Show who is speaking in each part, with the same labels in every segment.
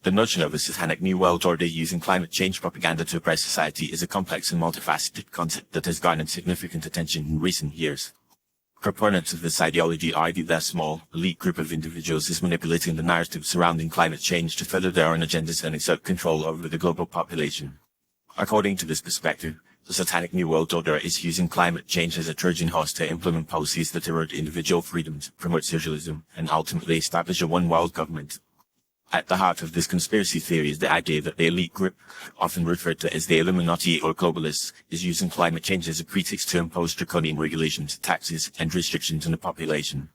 Speaker 1: The notion of a satanic new world order using climate change propaganda to oppress society is a complex and multifaceted concept that has garnered significant attention in recent years. Proponents of this ideology argue that a small, elite group of individuals is manipulating the narrative surrounding climate change to further their own agendas and exert control over the global population. According to this perspective, the Satanic New World Order is using climate change as a Trojan horse to implement policies that erode individual freedoms, promote socialism, and ultimately establish a one-world government. At the heart of this conspiracy theory is the idea that the elite group, often referred to as the Illuminati or globalists, is using climate change as a pretext to impose draconian regulations, taxes, and restrictions on the population.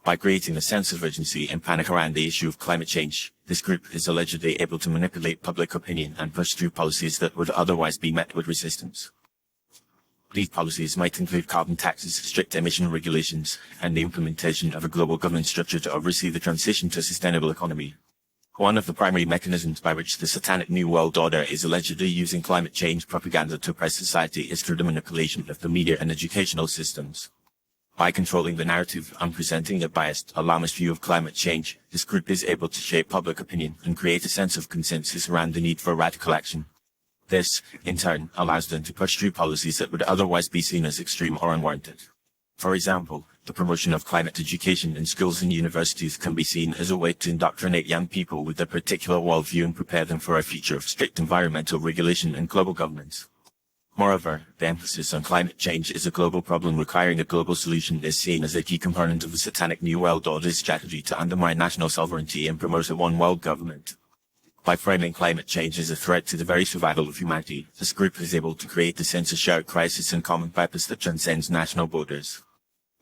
Speaker 1: By creating a sense of urgency and panic around the issue of climate change, this group is allegedly able to manipulate public opinion and push through policies that would otherwise be met with resistance. These policies might include carbon taxes, strict emission regulations, and the implementation of a global governance structure to oversee the transition to a sustainable economy. One of the primary mechanisms by which the Satanic New World Order is allegedly using climate change propaganda to oppress society is through the manipulation of the media and educational systems. By controlling the narrative and presenting a biased, alarmist view of climate change, this group is able to shape public opinion and create a sense of consensus around the need for radical action. This, in turn, allows them to push through policies that would otherwise be seen as extreme or unwarranted. For example, the promotion of climate education in schools and universities can be seen as a way to indoctrinate young people with a particular worldview and prepare them for a future of strict environmental regulation and global governance. Moreover, the emphasis on climate change as a global problem requiring a global solution is seen as a key component of the Satanic New World Order's strategy to undermine national sovereignty and promote a one-world government. By framing climate change as a threat to the very survival of humanity, this group is able to create a sense of shared crisis and common purpose that transcends national borders.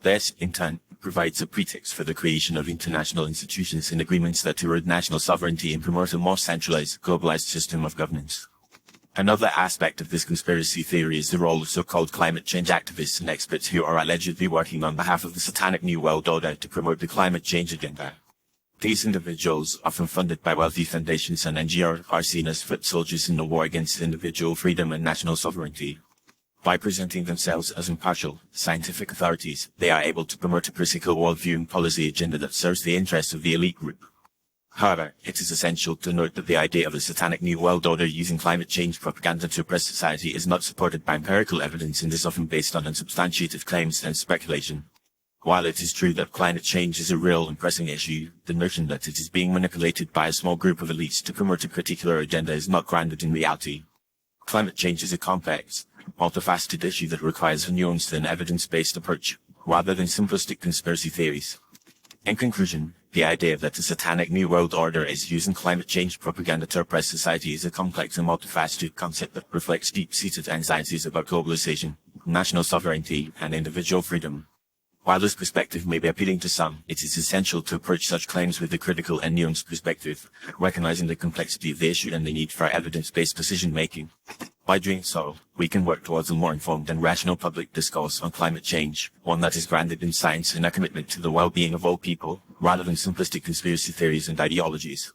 Speaker 1: This, in turn, provides a pretext for the creation of international institutions and agreements that erode national sovereignty and promote a more centralized, globalized system of governance. Another aspect of this conspiracy theory is the role of so-called climate change activists and experts who are allegedly working on behalf of the Satanic New World Order to promote the climate change agenda. These individuals, often funded by wealthy foundations and NGOs, are seen as foot soldiers in the war against individual freedom and national sovereignty. By presenting themselves as impartial, scientific authorities, they are able to promote a critical worldview and policy agenda that serves the interests of the elite group. However, it is essential to note that the idea of a Satanic New World Order using climate change propaganda to oppress society is not supported by empirical evidence and is often based on unsubstantiated claims and speculation. While it is true that climate change is a real and pressing issue, the notion that it is being manipulated by a small group of elites to promote a particular agenda is not grounded in reality. Climate change is a complex, multifaceted issue that requires a nuanced and evidence-based approach, rather than simplistic conspiracy theories. In conclusion, the idea that the Satanic New World Order is using climate change propaganda to oppress society is a complex and multifaceted concept that reflects deep-seated anxieties about globalization, national sovereignty, and individual freedom. While this perspective may be appealing to some, it is essential to approach such claims with a critical and nuanced perspective, recognizing the complexity of the issue and the need for evidence-based decision-making. By doing so, we can work towards a more informed and rational public discourse on climate change, one that is grounded in science and a commitment to the well-being of all people, rather than simplistic conspiracy theories and ideologies.